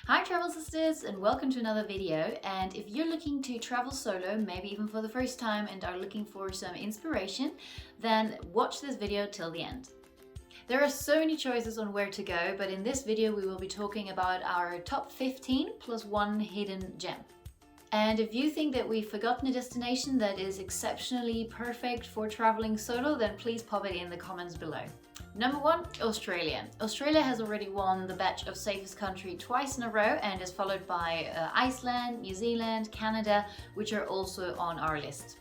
Hi Travel Sisters, and welcome to another video. And if you're looking to travel solo, maybe even for the first time, and are looking for some inspiration, then watch this video till the end. There are so many choices on where to go, but in this video we will be talking about our top 15 plus one hidden gem. And if you think that we've forgotten a destination that is exceptionally perfect for traveling solo, then please pop it in the comments below. Number 1, Australia. Australia has already won the badge of safest country twice in a row and is followed by Iceland, New Zealand, Canada, which are also on our list.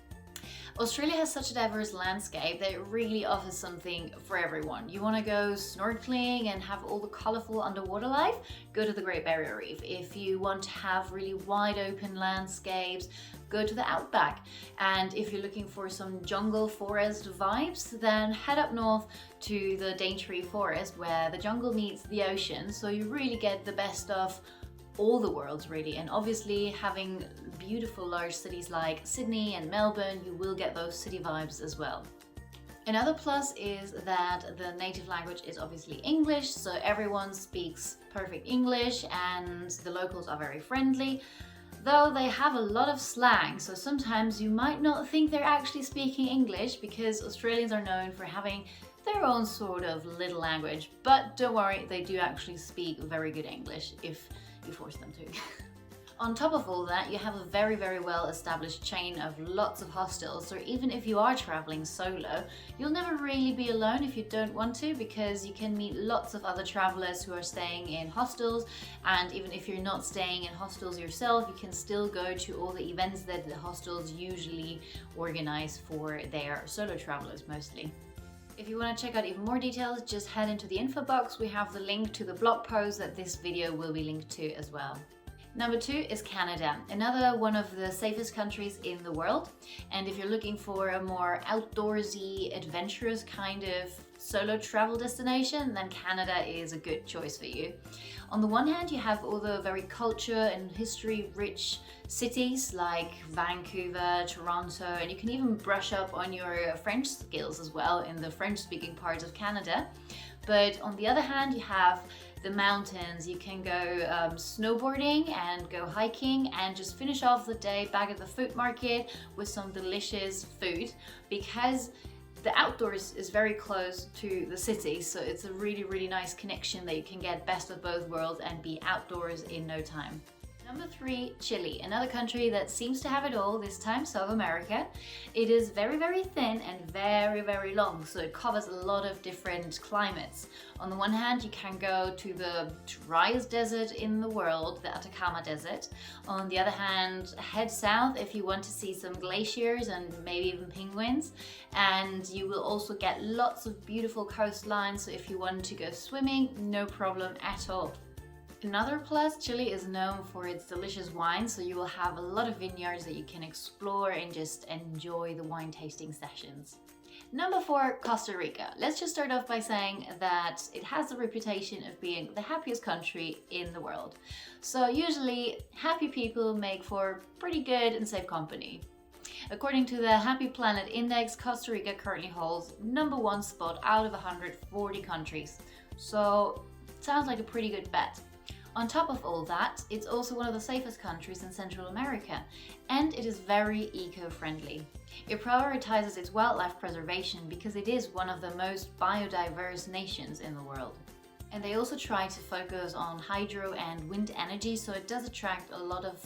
Australia has such a diverse landscape that it really offers something for everyone. You want to go snorkeling and have all the colorful underwater life? Go to the Great Barrier Reef. If you want to have really wide open landscapes, go to the outback. And if you're looking for some jungle forest vibes, then head up north to the Daintree Forest where the jungle meets the ocean, so you really get the best of all the worlds really. And obviously having beautiful large cities like Sydney and Melbourne, you will get those city vibes as well. Another plus is that the native language is obviously English, so everyone speaks perfect English and the locals are very friendly. Though they have a lot of slang, so sometimes you might not think they're actually speaking English because Australians are known for having their own sort of little language. But don't worry, they do actually speak very good English if you force them to. On top of all that, you have a very well established chain of lots of hostels, so even if you are traveling solo, you'll never really be alone if you don't want to, because you can meet lots of other travelers who are staying in hostels. And even if you're not staying in hostels yourself, you can still go to all the events that the hostels usually organize for their solo travelers mostly. If you want to check out even more details, just head into the info box. We have the link to the blog post that this video will be linked to as well. Number 2 is Canada, another one of the safest countries in the world. And if you're looking for a more outdoorsy, adventurous kind of solo travel destination, then Canada is a good choice for you. On the one hand, you have all the very culture and history rich cities like Vancouver, Toronto, and you can even brush up on your French skills as well in the French speaking parts of Canada. But on the other hand, you have the mountains. You can go snowboarding and go hiking and just finish off the day back at the food market with some delicious food, because the outdoors is very close to the city, so it's a really nice connection that you can get best of both worlds and be outdoors in no time. Number 3, Chile, another country that seems to have it all, this time South America. It is very thin and very long, so it covers a lot of different climates. On the one hand, you can go to the driest desert in the world, the Atacama Desert. On the other hand, head south if you want to see some glaciers and maybe even penguins. And you will also get lots of beautiful coastlines, so if you want to go swimming, no problem at all. Another plus, Chile is known for its delicious wine, so you will have a lot of vineyards that you can explore and just enjoy the wine tasting sessions. Number 4, Costa Rica. Let's just start off by saying that it has the reputation of being the happiest country in the world. So usually happy people make for pretty good and safe company. According to the Happy Planet Index, Costa Rica currently holds number 1 spot out of 140 countries. So sounds like a pretty good bet. On top of all that, it's also one of the safest countries in Central America, and it is very eco-friendly. It prioritizes its wildlife preservation because it is one of the most biodiverse nations in the world. And they also try to focus on hydro and wind energy, so it does attract a lot of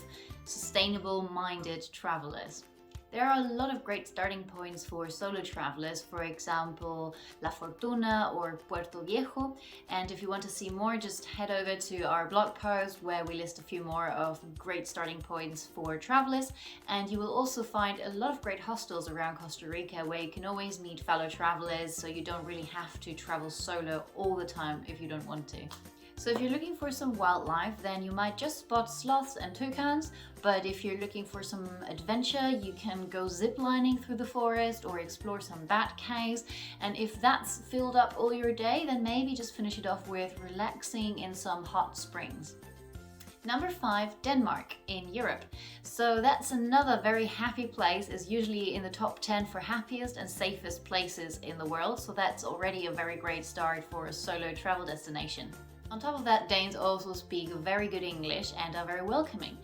sustainable-minded travelers. There are a lot of great starting points for solo travelers, for example, La Fortuna or Puerto Viejo. And if you want to see more, just head over to our blog post where we list a few more of great starting points for travelers. And you will also find a lot of great hostels around Costa Rica where you can always meet fellow travelers, so you don't really have to travel solo all the time if you don't want to. So if you're looking for some wildlife, then you might just spot sloths and toucans, but if you're looking for some adventure, you can go ziplining through the forest or explore some bat caves. And if that's filled up all your day, then maybe just finish it off with relaxing in some hot springs. Number 5, Denmark in Europe. So that's another very happy place. It's usually in the top 10 for happiest and safest places in the world. So that's already a very great start for a solo travel destination. On top of that, Danes also speak very good English and are very welcoming.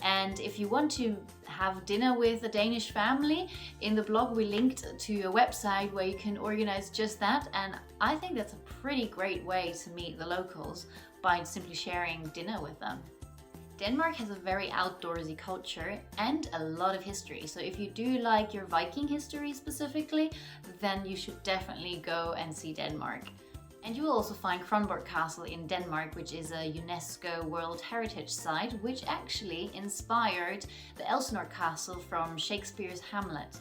And if you want to have dinner with a Danish family, in the blog we linked to a website where you can organize just that, and I think that's a pretty great way to meet the locals by simply sharing dinner with them. Denmark has a very outdoorsy culture and a lot of history, so if you do like your Viking history specifically, then you should definitely go and see Denmark. And you will also find Kronborg Castle in Denmark, which is a UNESCO World Heritage Site, which actually inspired the Elsinore Castle from Shakespeare's Hamlet.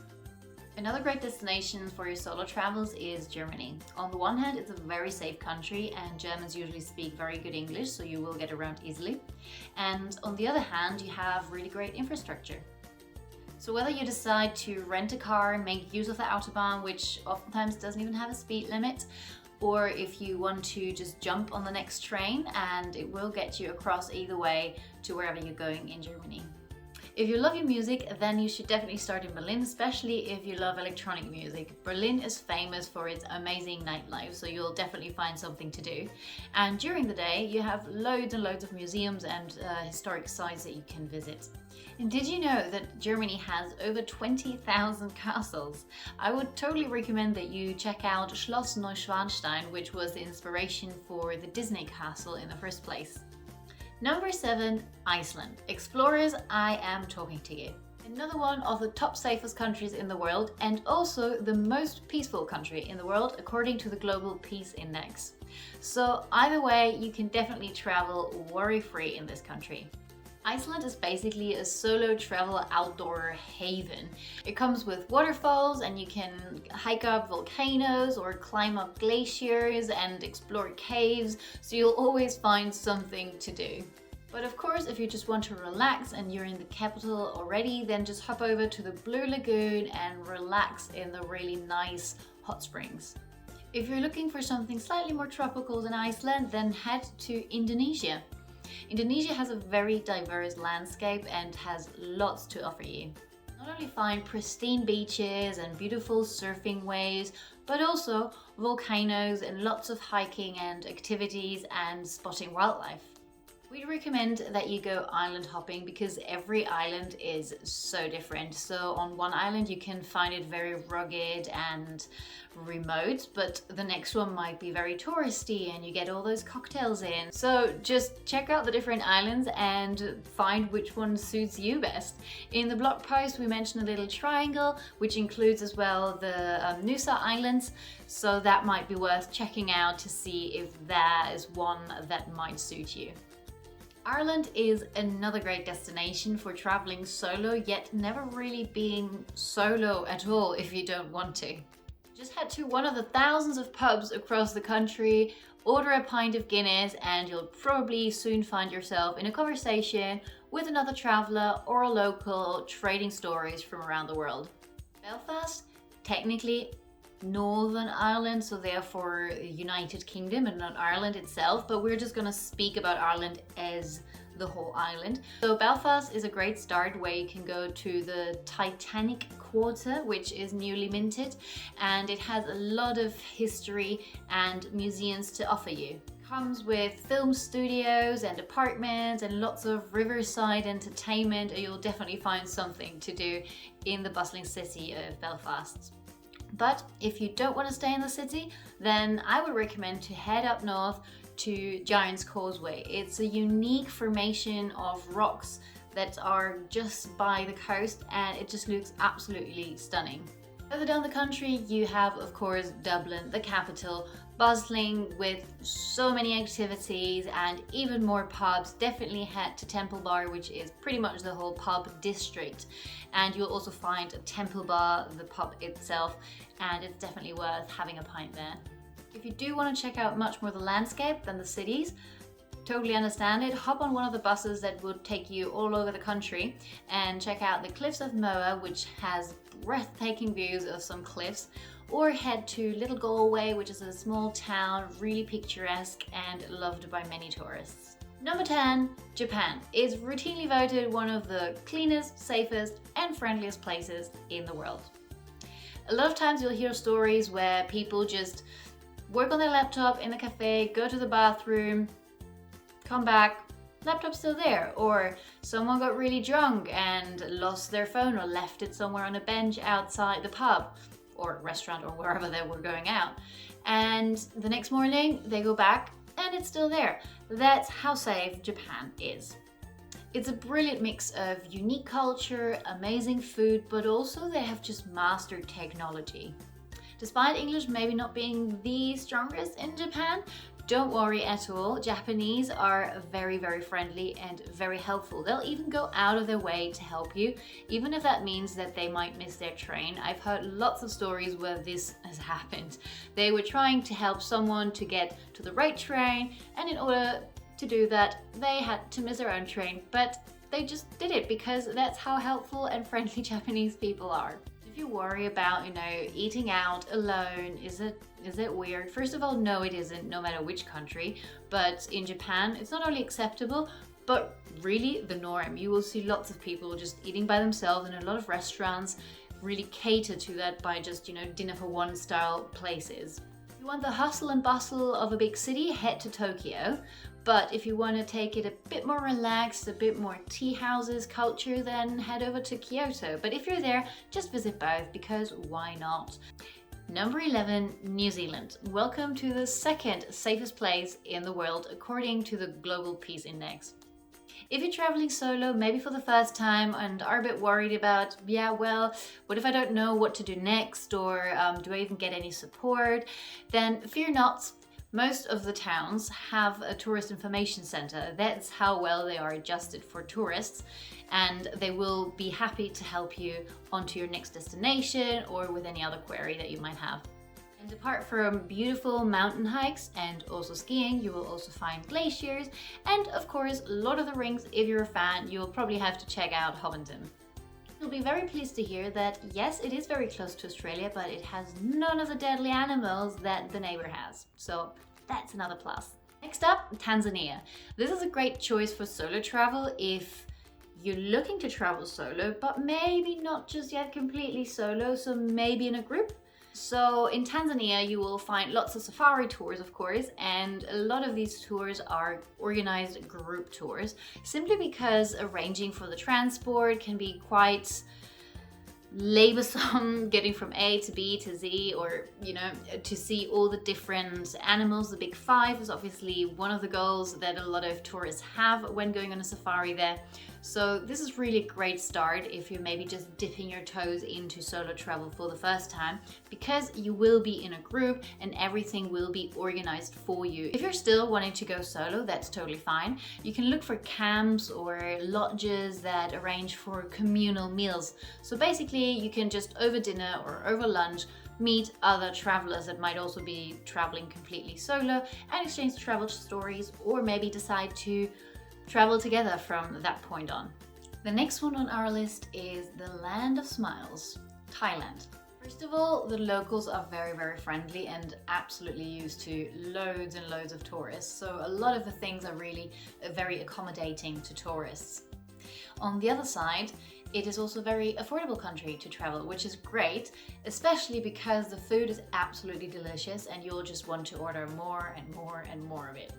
Another great destination for your solo travels is Germany. On the one hand, it's a very safe country and Germans usually speak very good English, so you will get around easily. And on the other hand, you have really great infrastructure. So whether you decide to rent a car and make use of the Autobahn, which oftentimes doesn't even have a speed limit, or if you want to just jump on the next train and it will get you across either way to wherever you're going in Germany. If you love your music, then you should definitely start in Berlin, especially if you love electronic music. Berlin is famous for its amazing nightlife, so you'll definitely find something to do. And during the day, you have loads and loads of museums and historic sites that you can visit. And did you know that Germany has over 20,000 castles? I would totally recommend that you check out Schloss Neuschwanstein, which was the inspiration for the Disney castle in the first place. Number 7, Iceland. Explorers, I am talking to you. Another one of the top safest countries in the world and also the most peaceful country in the world according to the Global Peace Index. So either way, you can definitely travel worry-free in this country. Iceland is basically a solo travel outdoor haven. It comes with waterfalls and you can hike up volcanoes or climb up glaciers and explore caves, so you'll always find something to do. But of course, if you just want to relax and you're in the capital already, then just hop over to the Blue Lagoon and relax in the really nice hot springs. If you're looking for something slightly more tropical than Iceland, then head to Indonesia. Indonesia has a very diverse landscape and has lots to offer you. Not only find pristine beaches and beautiful surfing waves, but also volcanoes and lots of hiking and activities and spotting wildlife. We'd recommend that you go island hopping because every island is so different. So on one island you can find it very rugged and remote, but the next one might be very touristy and you get all those cocktails in. So just check out the different islands and find which one suits you best. In the blog post we mentioned a little triangle which includes as well the Nusa Islands, so that might be worth checking out to see if that is one that might suit you. Ireland is another great destination for traveling solo, yet never really being solo at all if you don't want to. Just head to one of the thousands of pubs across the country, order a pint of Guinness, and you'll probably soon find yourself in a conversation with another traveler or a local trading stories from around the world. Belfast, technically Northern Ireland, so therefore United Kingdom and not Ireland itself, but we're just going to speak about Ireland as the whole island. So Belfast is a great start where you can go to the Titanic Quarter, which is newly minted, and it has a lot of history and museums to offer you. Comes with film studios and apartments and lots of riverside entertainment, and you'll definitely find something to do in the bustling city of Belfast. But if you don't want to stay in the city, then I would recommend to head up north to Giant's Causeway. It's a unique formation of rocks that are just by the coast and it just looks absolutely stunning. Further down the country, you have, of course, Dublin, the capital, bustling with so many activities and even more pubs. Definitely head to Temple Bar, which is pretty much the whole pub district. And you'll also find a Temple Bar, the pub itself, and it's definitely worth having a pint there. If you do want to check out much more the landscape than the cities, totally understand it. Hop on one of the buses that would take you all over the country and check out the Cliffs of Moher, which has breathtaking views of some cliffs, or head to Little Galway, which is a small town, really picturesque and loved by many tourists. Number 10, Japan is routinely voted one of the cleanest, safest and friendliest places in the world. A lot of times you'll hear stories where people just work on their laptop in the cafe, go to the bathroom, come back, laptop's still there. Or someone got really drunk and lost their phone or left it somewhere on a bench outside the pub or restaurant or wherever they were going out. And the next morning they go back and it's still there. That's how safe Japan is. It's a brilliant mix of unique culture, amazing food, but also they have just mastered technology. Despite English maybe not being the strongest in Japan, don't worry at all. Japanese are very, very friendly and very helpful. They'll even go out of their way to help you, even if that means that they might miss their train. I've heard lots of stories where this has happened. They were trying to help someone to get to the right train, and in order to do that, they had to miss their own train, but they just did it because that's how helpful and friendly Japanese people are. If you worry about, eating out alone, is it weird? First of all, no, it isn't, no matter which country. But in Japan, it's not only acceptable, but really the norm. You will see lots of people just eating by themselves, and a lot of restaurants really cater to that by just, dinner for one style places. If you want the hustle and bustle of a big city, head to Tokyo. But if you want to take it a bit more relaxed, a bit more tea houses culture, then head over to Kyoto. But if you're there, just visit both, because why not? Number 11, New Zealand. Welcome to the second safest place in the world according to the Global Peace Index. If you're traveling solo, maybe for the first time, and are a bit worried about, what if I don't know what to do next, or do I even get any support, then fear not. Most of the towns have a tourist information center. That's how well they are adjusted for tourists, and they will be happy to help you onto your next destination or with any other query that you might have. And apart from beautiful mountain hikes and also skiing, you will also find glaciers and of course Lord of the Rings. If you're a fan, you'll probably have to check out Hobbiton. You'll be very pleased to hear that yes, it is very close to Australia, but it has none of the deadly animals that the neighbor has. So that's another plus. Next up, Tanzania. This is a great choice for solo travel if you're looking to travel solo, but maybe not just yet completely solo, so maybe in a group. So in Tanzania, you will find lots of safari tours, of course, and a lot of these tours are organized group tours, simply because arranging for the transport can be quite laborsome, getting from A to B to Z, or to see all the different animals. The big five is obviously one of the goals that a lot of tourists have when going on a safari there. So this is really a great start if you're maybe just dipping your toes into solo travel for the first time, because you will be in a group and everything will be organized for you. If you're still wanting to go solo, that's totally fine. You can look for camps or lodges that arrange for communal meals. So basically you can just over dinner or over lunch meet other travelers that might also be traveling completely solo and exchange travel stories, or maybe decide to travel together from that point on. The next one on our list is the land of smiles, Thailand. First of all, the locals are very, very friendly and absolutely used to loads and loads of tourists. So a lot of the things are really very accommodating to tourists. On the other side, it is also a very affordable country to travel, which is great, especially because the food is absolutely delicious and you'll just want to order more and more and more of it.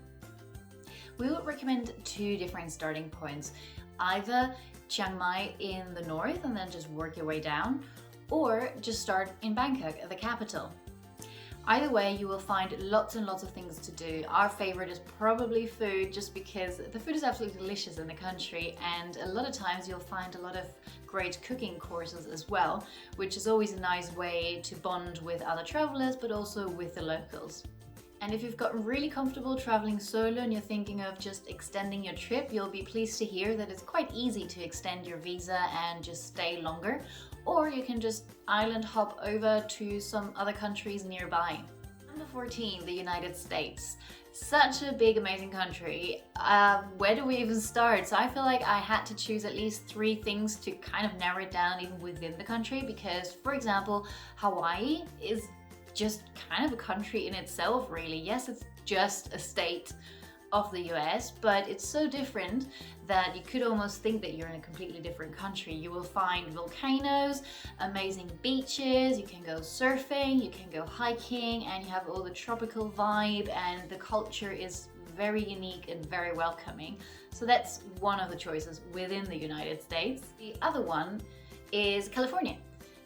We would recommend two different starting points, either Chiang Mai in the north and then just work your way down, or just start in Bangkok, the capital. Either way, you will find lots and lots of things to do. Our favorite is probably food, just because the food is absolutely delicious in the country, and a lot of times you'll find a lot of great cooking courses as well, which is always a nice way to bond with other travelers, but also with the locals. And if you've gotten really comfortable traveling solo and you're thinking of just extending your trip, you'll be pleased to hear that it's quite easy to extend your visa and just stay longer. Or you can just island hop over to some other countries nearby. Number 14, the United States. Such a big, amazing country. Where do we even start? So I feel like I had to choose at least 3 things to kind of narrow it down even within the country, because, for example, Hawaii is just kind of a country in itself, really. Yes, it's just a state of the US, but it's so different that you could almost think that you're in a completely different country. You will find volcanoes, amazing beaches, you can go surfing, you can go hiking, and you have all the tropical vibe, and the culture is very unique and very welcoming. So that's one of the choices within the United States. The other one is California.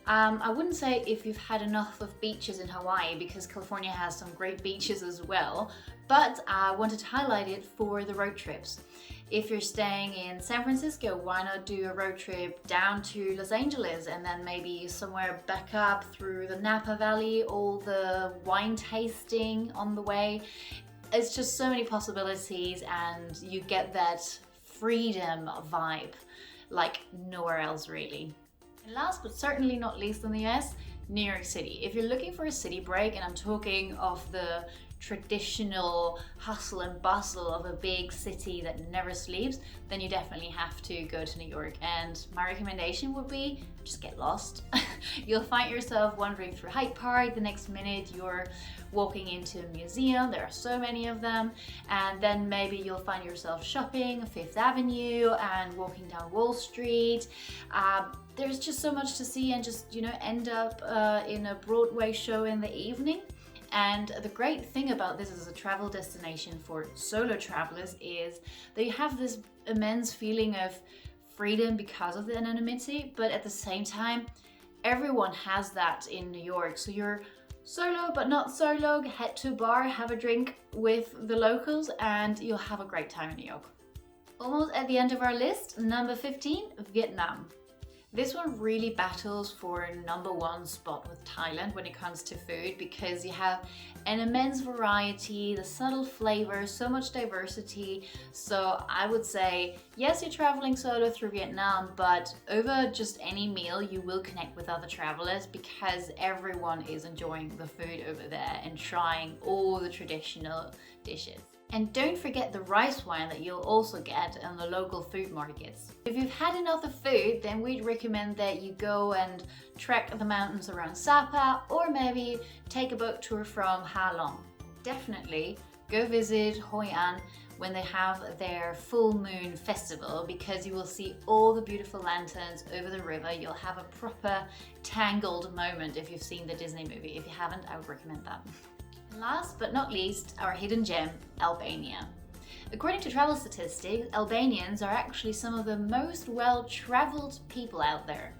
I wouldn't say if you've had enough of beaches in Hawaii, because California has some great beaches as well, but I wanted to highlight it for the road trips. If you're staying in San Francisco, why not do a road trip down to Los Angeles and then maybe somewhere back up through the Napa Valley, all the wine tasting on the way. It's just so many possibilities, and you get that freedom vibe like nowhere else really. And last but certainly not least in the US, New York City. If you're looking for a city break, and I'm talking of the traditional hustle and bustle of a big city that never sleeps, then you definitely have to go to New York. And my recommendation would be just get lost. You'll find yourself wandering through Hyde Park, the next minute you're walking into a museum, there are so many of them, and then maybe you'll find yourself shopping Fifth Avenue and walking down Wall Street. There's just so much to see, and just, you know, end up in a Broadway show in the evening. And the great thing about this as a travel destination for solo travelers is that you have this immense feeling of freedom because of the anonymity, but at the same time, everyone has that in New York. So you're solo but not solo, head to a bar, have a drink with the locals, and you'll have a great time in New York. Almost at the end of our list, number 15, Vietnam. This one really battles for #1 spot with Thailand when it comes to food, because you have an immense variety, the subtle flavors, so much diversity. So I would say, yes, you're traveling solo through Vietnam, but over just any meal, you will connect with other travelers because everyone is enjoying the food over there and trying all the traditional dishes. And don't forget the rice wine that you'll also get in the local food markets. If you've had enough of food, then we'd recommend that you go and trek the mountains around Sapa, or maybe take a boat tour from Ha Long. Definitely go visit Hoi An when they have their full moon festival, because you will see all the beautiful lanterns over the river. You'll have a proper tangled moment if you've seen the Disney movie. If you haven't, I would recommend that. Last but not least, our hidden gem, Albania. According to TravelSisters, Albanians are actually some of the most well-traveled people out there.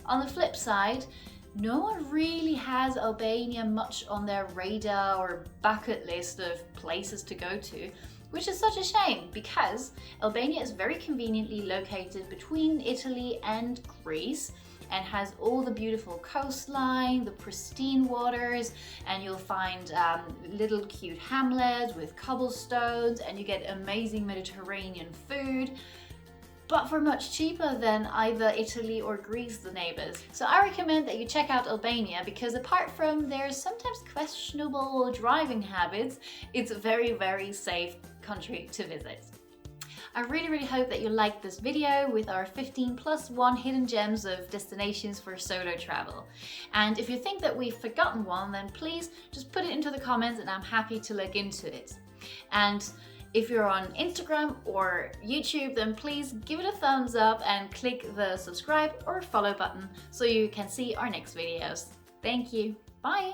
On the flip side, no one really has Albania much on their radar or bucket list of places to go to, which is such a shame because Albania is very conveniently located between Italy and Greece, and has all the beautiful coastline, the pristine waters, and you'll find little cute hamlets with cobblestones, and you get amazing Mediterranean food, but for much cheaper than either Italy or Greece, the neighbors. So I recommend that you check out Albania, because apart from their sometimes questionable driving habits, it's a very, very safe country to visit. I really hope that you liked this video with our 15+1 hidden gems of destinations for solo travel. And if you think that we've forgotten one, then please just put it into the comments and I'm happy to look into it. And if you're on Instagram or YouTube, then please give it a thumbs up and click the subscribe or follow button so you can see our next videos. Thank you. Bye.